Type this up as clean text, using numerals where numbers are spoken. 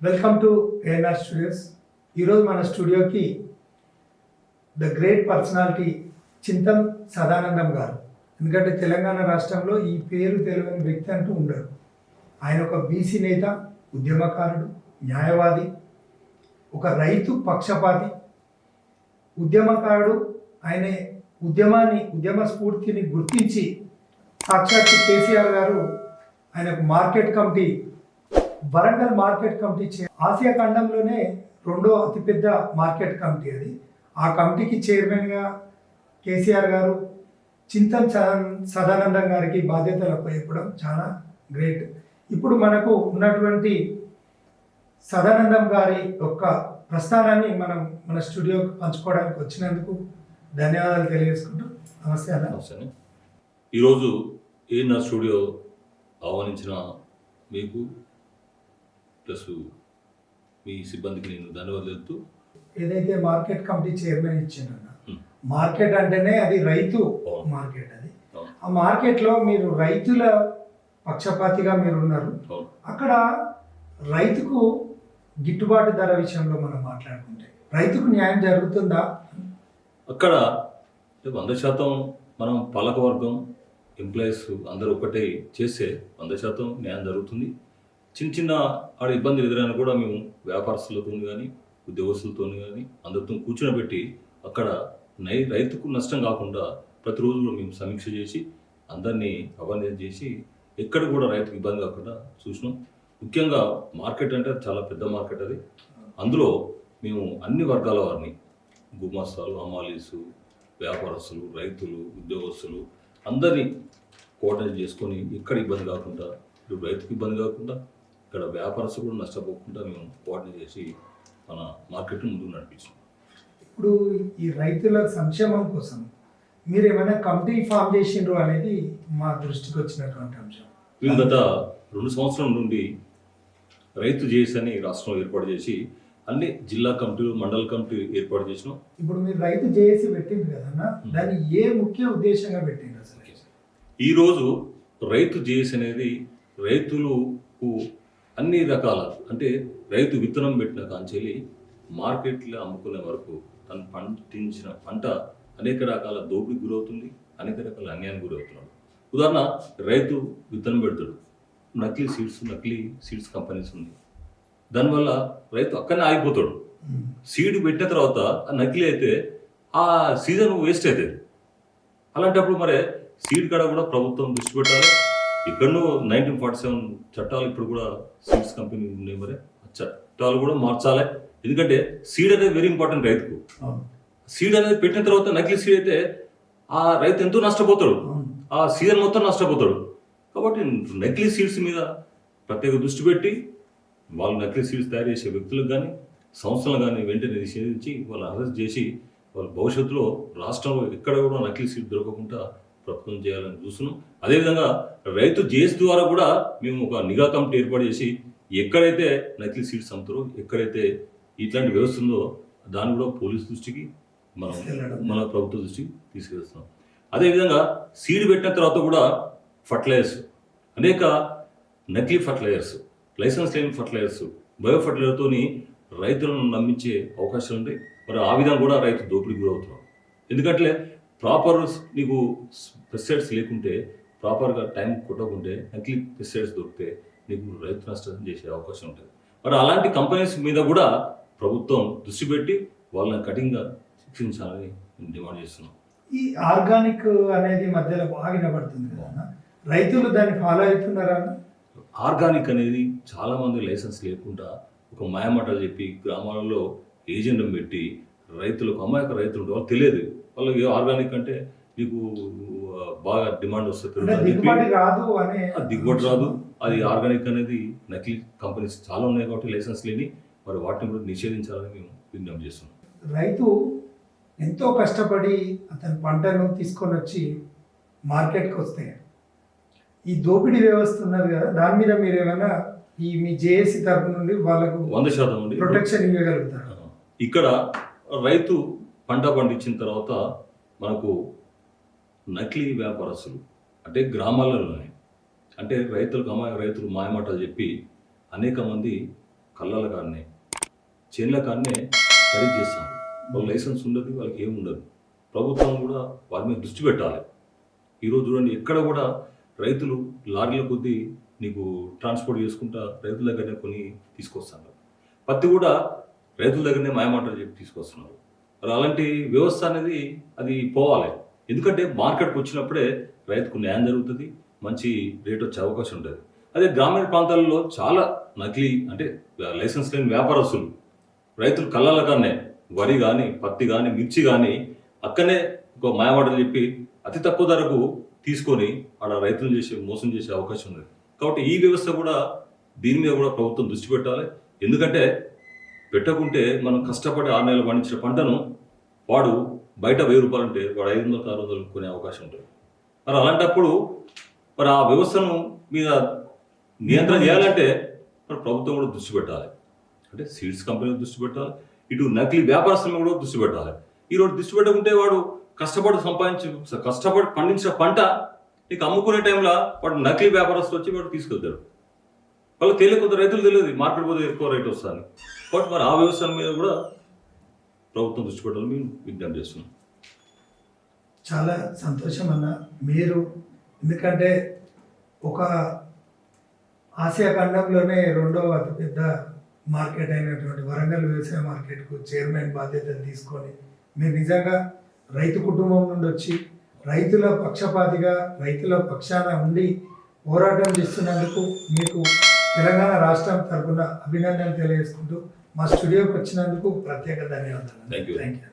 Welcome to ANR studios. ఈరోజు మన స్టూడియోకి the great personality Chintan Sadanandam గారు. ఎందుకంటే తెలంగాణ రాష్ట్రంలో ఈ పేరు తెలియని వ్యక్తి అంటూ ఉండరు. ఆయన ఒక బీసీ నేత, ఉద్యమకారుడు, న్యాయవాది, ఒక రైతు పక్షపాతి, ఉద్యమకారుడు. ఆయన ఉద్యమ స్ఫూర్తిని గుర్తించి సాక్షాత్ కేసీఆర్ గారు ఆయనకు market committee, Warangal market committee Asia ఖండంలోనే రెండో అతిపెద్ద మార్కెట్ కమిటీ అది. ఆ కమిటీకి చైర్మన్గా కేసీఆర్ గారు చింతన్ సదానందం గారికి బాధ్యతలు అప్పచెప్పడం చాలా గ్రేట్. ఇప్పుడు మనకు ఉన్నటువంటి సదానందం గారి యొక్క ప్రస్థానాన్ని మన స్టూడియోకి పంచుకోవడానికి వచ్చినందుకు ధన్యవాదాలు తెలియజేసుకుంటూ నమస్తే అన్న. నమస్తే. ఈరోజు నా స్టూడియో ఆహ్వానించిన మీకు ప్లస్ మీ సిబ్బందికి నేను ధన్యవాదాలు తెలుపుతూ, ఏదైతే మార్కెట్ కమిటీ చైర్మన్ ఇచ్చిందన్న, మార్కెట్ అంటేనే అది రైతు మార్కెట్. అది ఆ మార్కెట్లో మీరు రైతుల పక్షపాతిగా మీరు ఉన్నారు. అక్కడ రైతుకు గిట్టుబాటు ధర విషయంలో మనం మాట్లాడుకుంటే రైతుకు న్యాయం జరుగుతుందా? అక్కడ 100% మనం పాలకవర్గం ఎంప్లాయీస్ అందరూ ఒకటే చేస్తే 100% న్యాయం జరుగుతుంది. చిన్న చిన్న ఆడ ఇబ్బందులు ఎదురైనా కూడా మేము వ్యాపారస్తులతో కానీ ఉద్యోగస్తులతో కానీ అందరితో కూర్చోబెట్టి అక్కడ రైతుకు నష్టం కాకుండా ప్రతిరోజు కూడా మేము సమీక్ష చేసి అందరినీ అవేర్నెస్ చేసి ఎక్కడ కూడా రైతుకు ఇబ్బంది కాకుండా చూసినాం. ముఖ్యంగా మార్కెట్ అంటే చాలా పెద్ద మార్కెట్ అది. అందులో మేము అన్ని వర్గాల వారిని, గుమాస్తాలు, హమాలీసు, వ్యాపారస్తులు, రైతులు, ఉద్యోగస్తులు అందరినీ కోఆర్డినేట్ చేసుకొని ఎక్కడ ఇబ్బంది కాకుండా, ఇప్పుడు రైతుకు ఇబ్బంది కాకుండా ఇక్కడ వ్యాపారస్తులు కూడా నష్టపోకుండా మేము కోఆర్డినేట్ చేసి మన మార్కెట్ని ముందుకు నడిపించాం. ఇప్పుడు ఈ రైతుల సంక్షేమం కోసం మీరు ఏమైనా కమిటీ ఫామ్ చేసిండ్రు అనేది మా దృష్టికి వచ్చినటువంటి అంశం. మేము గత 2 సంవత్సరాల నుండి రైతు జేఏసీ అని రాష్ట్రంలో ఏర్పాటు చేసి అన్ని జిల్లా కమిటీలు, మండల కమిటీ ఏర్పాటు చేసినాం. ఇప్పుడు మీరు రైతు జేఏసీ పెట్టింది కదన్నా, దాన్ని ఏ ముఖ్య ఉద్దేశంగా పెట్టిండ్రు అసలు? ఈరోజు రైతు జేఏసీ అనేది రైతులకు అన్ని రకాల, అంటే రైతు విత్తనం పెట్టిన కాంచెల్లి మార్కెట్లో అమ్ముకునే వరకు తను పండించిన పంట అనేక రకాల దోపిడీకి గురవుతుంది, అనేక రకాల అన్యాయానికి గురవుతున్నాడు. ఉదాహరణ, రైతు విత్తనం పెడతాడు, నకిలీ సీడ్స్ కంపెనీస్ ఉంది. దానివల్ల రైతు అక్కడనే ఆగిపోతాడు. సీడ్ పెట్టిన తర్వాత ఆ నకిలీ అయితే ఆ సీజన్ వేస్ట్ అవుతుంది. అలాంటప్పుడు మరి సీడ్ కాడ కూడా ప్రభుత్వం దృష్టి పెట్టాలి. ఎక్కడో 1947 చట్టాలు ఇప్పుడు కూడా సీడ్స్ కంపెనీ ఉన్నాయి, మరి చట్టాలు కూడా మార్చాలి. ఎందుకంటే సీడ్ అనేది వెరీ ఇంపార్టెంట్ రైతుకు. సీడ్ అనేది పెట్టిన తర్వాత నకిలీ సీడ్ అయితే ఆ రైతు ఎంతో నష్టపోతాడు, ఆ సీజన్ మొత్తం నష్టపోతాడు. కాబట్టి నకిలీ సీడ్స్ మీద ప్రత్యేక దృష్టి పెట్టి వాళ్ళు నకిలీ సీడ్స్ తయారు చేసే వ్యక్తులకు కానీ సంస్థలు కానీ వెంటనే నిషేధించి వాళ్ళు అరెస్ట్ చేసి వాళ్ళ భవిష్యత్తులో రాష్ట్రంలో ఎక్కడ కూడా నకిలీ సీడ్ దొరకకుండా ప్రభుత్వం చేయాలని చూస్తున్నాం. అదేవిధంగా రైతు జేఏసీ ద్వారా కూడా మేము ఒక నిఘా కమిటీ ఏర్పాటు చేసి ఎక్కడైతే నకిలీ సీడ్స్ అమ్ముతారో, ఎక్కడైతే ఇట్లాంటి వ్యవస్థ ఉందో దాన్ని కూడా పోలీస్ దృష్టికి మన ప్రభుత్వ దృష్టికి తీసుకెళ్తున్నాం. అదేవిధంగా సీడ్ పెట్టిన తర్వాత కూడా ఫర్టిలైజర్స్, అనేక నకిలీ ఫర్టిలైజర్స్, లైసెన్స్ లేని ఫర్టిలైజర్స్, బయో ఫర్టిలైజర్తో రైతులను నమ్మించే అవకాశాలు ఉంటాయి. మరి ఆ విధంగా కూడా రైతు దోపిడీకి గురవుతున్నాడు. ఎందుకంటే ప్రాపర్ నీకు పెస్టిసైడ్స్ లేకుంటే, ప్రాపర్గా టైం కొట్టకుంటే నకిలీ పెస్టిసైడ్స్ దొరికితే నీకు రైతు నష్టం చేసే అవకాశం ఉంటుంది. మరి అలాంటి కంపెనీస్ మీద కూడా ప్రభుత్వం దృష్టి పెట్టి వాళ్ళని కఠినంగా శిక్షించాలని డిమాండ్ చేస్తున్నాం. ఈ ఆర్గానిక్ అనేది మధ్యలో బాగా వినబడుతుంది కదా, రైతులు దాన్ని ఫాలో అవుతున్నారా? ఆర్గానిక్ అనేది చాలామంది లైసెన్స్ లేకుండా ఒక మాయమాటలు చెప్పి గ్రామాలలో ఏజెంట్ని పెట్టి రైతులకు, అమాయక రైతులు వాళ్ళు తెలియదు, వాళ్ళకి ఆర్గానిక్ అంటే నీకు బాగా డిమాండ్ వస్తుంది, దిగుబడి రాదు, అది ఆర్గానిక్ అనేది నకిలీ కంపెనీస్ చాలా ఉన్నాయి కాబట్టి లైసెన్స్ లేని మరి వాటిని కూడా నిషేధించాలని మేము విజ్ఞప్తి చేస్తున్నాం. రైతు ఎంతో కష్టపడి అతని పంటను తీసుకొని వచ్చి మార్కెట్కి వస్తే ఈ దోపిడీ వ్యవస్థ ఉన్నది కదా, దాని మీద మీరు ఏమైనా మీ జేఏసీ తరఫు నుండి వాళ్ళకు 100% ప్రొటెక్షన్ ఇవ్వగలుగుతారు? ఇక్కడ రైతు పంట పండించిన తర్వాత మనకు నకిలీ వ్యాపారస్తులు అంటే గ్రామాలలోనే, అంటే రైతులు మాయమాటలు చెప్పి అనేక మంది కళ్ళల కాడనే చేన్ల కాడనే ఖరీదు చేస్తాం. వాళ్ళ లైసెన్స్ ఉండదు, వాళ్ళకి ఏమి ఉండదు. ప్రభుత్వం కూడా వారి మీద దృష్టి పెట్టాలి. ఈరోజు చూడండి, ఎక్కడ కూడా రైతులు లారీల కొద్దీ నీకు ట్రాన్స్పోర్ట్ చేసుకుంటా రైతుల దగ్గరనే కొని తీసుకొస్తున్నారు. పత్తి కూడా రైతుల దగ్గరనే మాయమాటలు చెప్పి తీసుకొస్తున్నారు. మరి అలాంటి వ్యవస్థ అనేది అది పోవాలి. ఎందుకంటే మార్కెట్కి వచ్చినప్పుడే రైతుకు న్యాయం జరుగుతుంది, మంచి రేట్ వచ్చే అవకాశం ఉంటుంది. అదే గ్రామీణ ప్రాంతాలలో చాలా నకిలీ అంటే లైసెన్స్ లేని వ్యాపారస్తులు రైతులు కళ్ళల కానే వరి కానీ, పత్తి కానీ, మిర్చి కానీ అక్కడనే ఒక మాయమాటలు చెప్పి అతి తక్కువ ధరకు తీసుకొని ఆడ రైతులు మోసం చేసే అవకాశం ఉంది. కాబట్టి ఈ వ్యవస్థ కూడా దీని మీద కూడా ప్రభుత్వం దృష్టి పెట్టాలి. ఎందుకంటే పెట్టకుంటే మనం కష్టపడి 6 నెలలు పండించిన పంటను వాడు బయట 1000 రూపాయలు అంటే వాడు 500-600 కొనే అవకాశం ఉంటుంది. మరి అలాంటప్పుడు మరి ఆ వ్యవస్థను మీద నియంత్రణ చేయాలంటే మరి ప్రభుత్వం కూడా దృష్టి పెట్టాలి. అంటే సీడ్స్ కంపెనీ దృష్టి పెట్టాలి, ఇటు నకిలీ వ్యాపారస్తుల మీద కూడా దృష్టి పెట్టాలి. ఈరోజు దృష్టి పెట్టకుంటే వాడు కష్టపడి పండించిన పంట నీకు అమ్ముకునే టైంలో వాడు నకిలీ వ్యాపారస్తులు వచ్చి వాడు తీసుకెళ్తాడు. వాళ్ళు తెలియకొద్ది రైతులు తెలియదు మార్కెట్ పోతే ఎక్కువ రేట్ వస్తుంది. బట్ మరి ఆ వ్యవసాయం మీద కూడా ప్రభుత్వం దృష్టి పెట్టాలని మేము విజ్ఞప్తి చేస్తున్నాం. చాలా సంతోషం అన్న మీరు, ఎందుకంటే ఒక ఆసియా ఖండంలోనే 2వ అతిపెద్ద మార్కెట్ అయినటువంటి వరంగల్ వ్యవసాయ మార్కెట్కు చైర్మన్ బాధ్యతలు తీసుకొని మీరు నిజంగా రైతు కుటుంబం నుండి వచ్చి రైతుల పక్షపాతిగా రైతుల పక్షాన ఉండి పోరాటం చేస్తున్నందుకు మీకు తెలంగాణ రాష్ట్రం తరఫున అభినందనలు తెలియజేసుకుంటూ మా స్టూడియోకి వచ్చినందుకు ప్రత్యేక ధన్యవాదాలు. Thank you. Thank you.